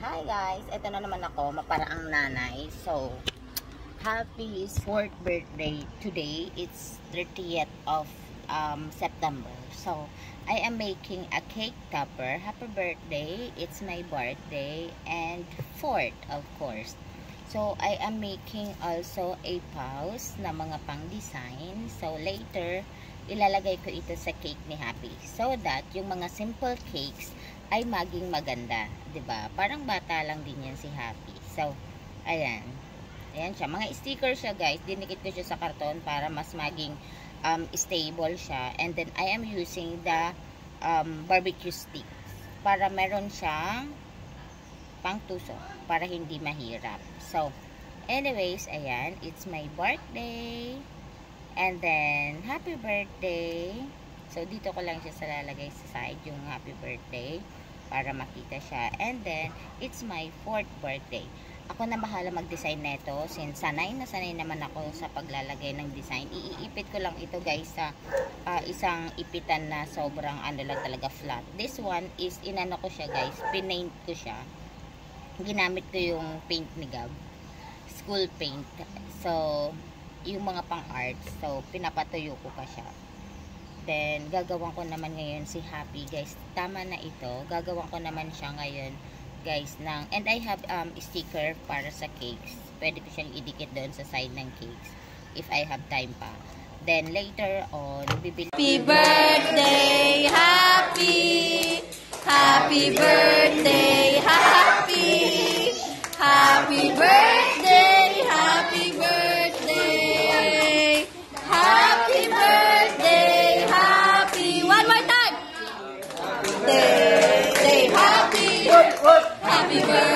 Hi guys, ito na naman ako, maparaang nanay. So, happy 4th birthday today. It's 30th of September. So, I am making a cake topper. Happy birthday. It's my birthday and 4th, of course. So, I am making also a pouch na mga pang-design. So, later, ilalagay ko ito sa cake ni Happy. So that, yung mga simple cakes ay maging maganda. 'Di ba? Parang bata lang din yan si Happy. So, ayan. Ayan siya. Mga sticker siya, guys. Dinikit ko siya sa karton para mas maging stable siya. And then, I am using the barbecue sticks para meron siyang pangtusok para hindi mahirap. So, anyways, ayan. It's my birthday. And then, happy birthday. So, dito ko lang siya sa lalagay sa side, yung happy birthday, para makita siya. And then, it's my 4th birthday. Ako na bahala mag-design neto, since sanay na sanay naman ako sa paglalagay ng design. Iipit ko lang ito, guys, sa isang ipitan na sobrang ano lang talaga flat. This one is, inano ko siya, guys, pinaint ko siya. Ginamit ko yung paint ni Gab. School paint. So, yung mga pang-art. So, pinapatuyo ko pa siya. Then, gagawin ko naman ngayon si Happy, guys. Tama na ito. Gagawin ko naman siya ngayon, guys, ng, and I have sticker para sa cakes. Pwede ko siyang idikit doon sa side ng cakes if I have time pa. Then, later on, bibili. Happy birthday, Happy! Happy birthday, Happy! Happy birthday, happy birthday! Happy birthday, Happy! One more time! Say happy! Happy birthday!